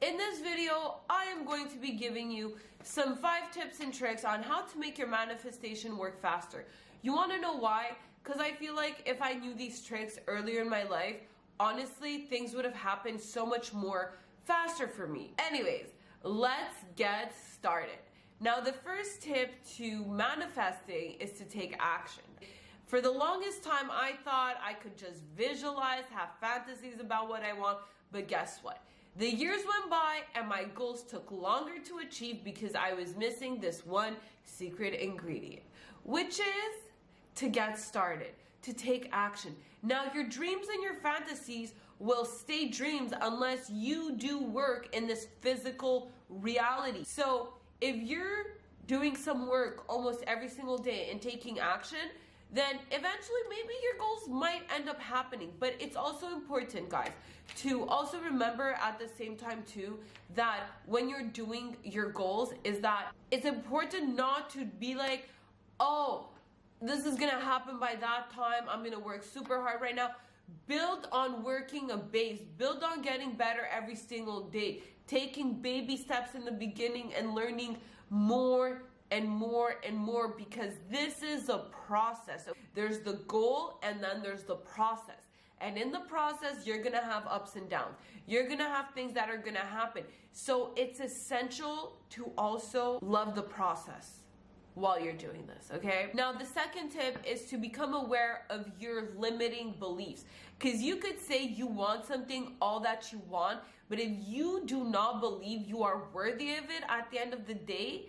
In this video, I am going to be giving you some 5 tips and tricks on how to make your manifestation work faster. You want to know why? Because I feel like if I knew these tricks earlier in my life, honestly, things would have happened so much more faster for me. Anyways, let's get started. Now, the first tip to manifesting is to take action. For the longest time, I thought I could just visualize, have fantasies about what I want, but guess what? The years went by and my goals took longer to achieve because I was missing this one secret ingredient, which is to get started, to take action. Now, your dreams and your fantasies will stay dreams unless you do work in this physical reality. So if you're doing some work almost every single day and taking action, then eventually maybe your goals might end up happening. But it's also important, guys, to also remember at the same time too, that when you're doing your goals, is that it's important not to be like, oh, this is gonna happen by that time, I'm gonna work super hard right now. Build on working a base, build on getting better every single day, taking baby steps in the beginning and learning more and more and more, because this is a process. There's the goal and then there's the process. And in the process, you're gonna have ups and downs. You're gonna have things that are gonna happen. So it's essential to also love the process while you're doing this, okay? Now, the second tip is to become aware of your limiting beliefs. Because you could say you want something, all that you want, but if you do not believe you are worthy of it at the end of the day,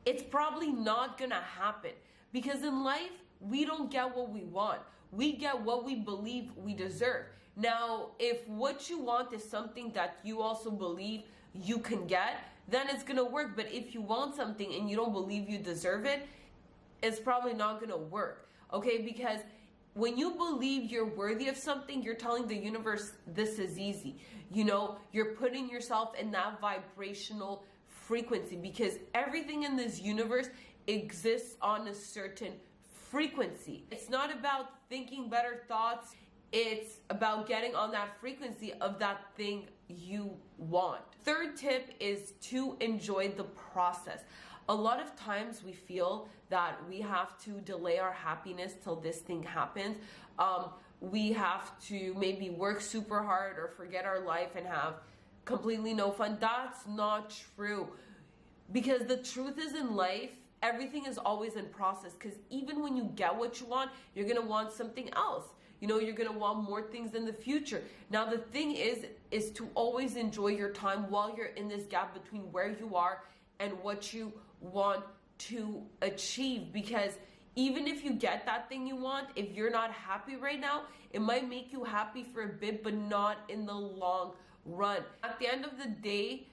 it's probably not gonna happen. Because in life, we don't get what we want. We get what we believe we deserve. Now, if what you want is something that you also believe you can get, then it's gonna work. But if you want something and you don't believe you deserve it, it's probably not gonna work, okay? Because when you believe you're worthy of something, you're telling the universe, this is easy. You know, you're putting yourself in that vibrational frequency, because everything in this universe exists on a certain frequency. It's not about thinking better thoughts. It's about getting on that frequency of that thing you want. Third tip is to enjoy the process. A lot of times we feel that we have to delay our happiness till this thing happens. We have to maybe work super hard or forget our life and have completely no fun. That's not true. Because the truth is, in life, everything is always in process. Because even when you get what you want, you're going to want something else. You know, you're going to want more things in the future. Now, the thing is to always enjoy your time while you're in this gap between where you are and what you want to achieve. Because even if you get that thing you want, if you're not happy right now, it might make you happy for a bit, but not in the long run. At the end of the day,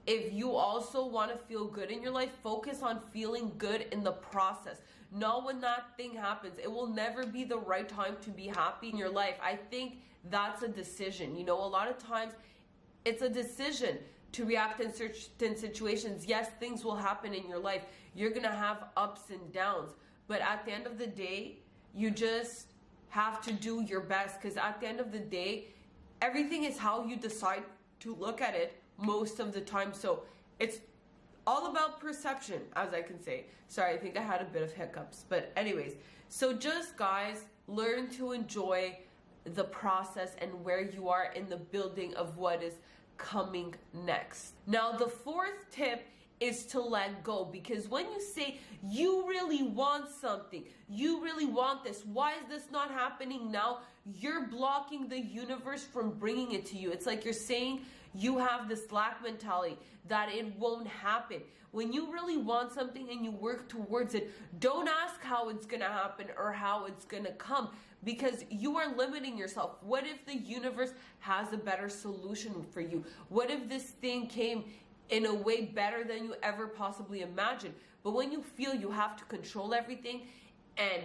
if you also want to feel good in your life, focus on feeling good in the process, not when that thing happens. It will never be the right time to be happy in your life. I think that's a decision. You know, a lot of times it's a decision to react in certain situations. Yes, things will happen in your life. You're going to have ups and downs. But at the end of the day, you just have to do your best, because at the end of the day, everything is how you decide to look at it most of the time. So it's all about perception, as I can say. Sorry, I think I had a bit of hiccups. But anyways, so just guys, learn to enjoy the process and where you are in the building of what is coming next. Now, the fourth tip is to let go. Because when you say you really want something, you really want this, why is this not happening now? You're blocking the universe from bringing it to you. It's like you're saying you have this lack mentality, that it won't happen. When you really want something and you work towards it, don't ask how it's gonna happen or how it's gonna come, because you are limiting yourself. What if the universe has a better solution for you? What if this thing came in a way better than you ever possibly imagined? But when you feel you have to control everything and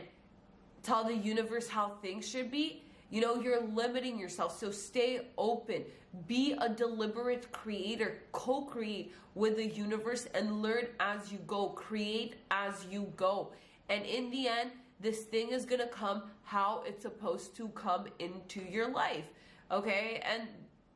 tell the universe how things should be, you know, you're limiting yourself. So stay open, be a deliberate creator, co-create with the universe and learn as you go, create as you go. And in the end, this thing is gonna come how it's supposed to come into your life, okay? And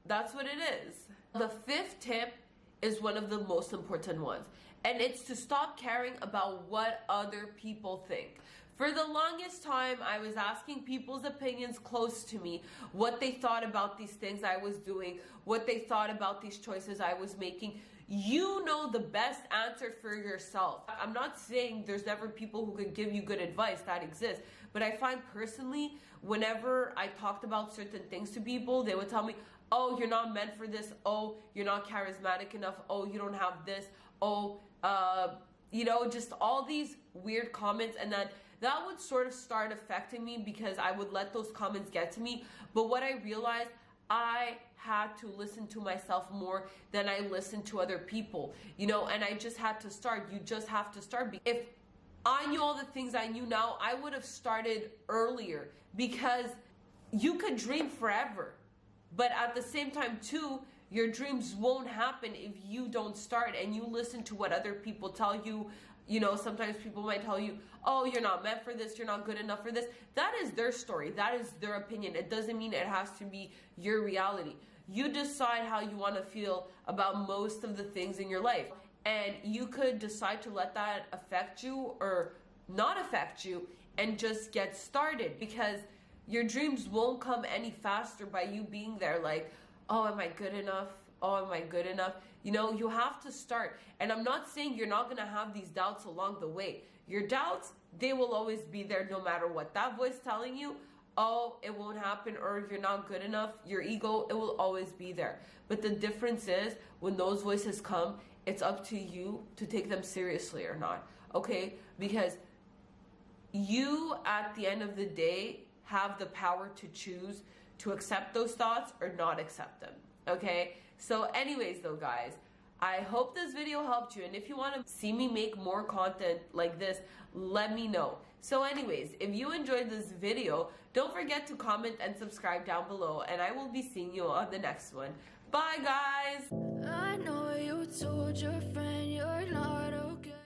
that's what it is. The fifth tip is one of the most important ones, and it's to stop caring about what other people think. For the longest time, I was asking people's opinions close to me, what they thought about these things I was doing, what they thought about these choices I was making. You know the best answer for yourself. I'm not saying there's never people who can give you good advice, that exists, but I find personally, whenever I talked about certain things to people, they would tell me, oh, you're not meant for this, oh, you're not charismatic enough, oh, you don't have this, oh, you know, just all these weird comments, and then that would sort of start affecting me because I would let those comments get to me. But what I realized, I had to listen to myself more than I listened to other people, you know, and I just had to start. You just have to start. If I knew all the things I knew now, I would have started earlier, because you could dream forever. But at the same time too, your dreams won't happen if you don't start and you listen to what other people tell you. You know, sometimes people might tell you, oh, you're not meant for this, you're not good enough for this. That is their story, that is their opinion. It doesn't mean it has to be your reality. You decide how you want to feel about most of the things in your life. And you could decide to let that affect you or not affect you and just get started, because your dreams won't come any faster by you being there like, oh, am I good enough? Oh, am I good enough? You know, you have to start. And I'm not saying you're not going to have these doubts along the way. Your doubts, they will always be there no matter what. That voice telling you, oh, it won't happen, or you're not good enough, your ego, it will always be there. But the difference is, when those voices come, it's up to you to take them seriously or not, okay? Because you, at the end of the day, have the power to choose to accept those thoughts or not accept them, okay? So anyways though, guys, I hope this video helped you, and if you want to see me make more content like this, let me know. So anyways, if you enjoyed this video, don't forget to comment and subscribe down below, and I will be seeing you on the next one. Bye, guys! I know you told your friend you're not okay.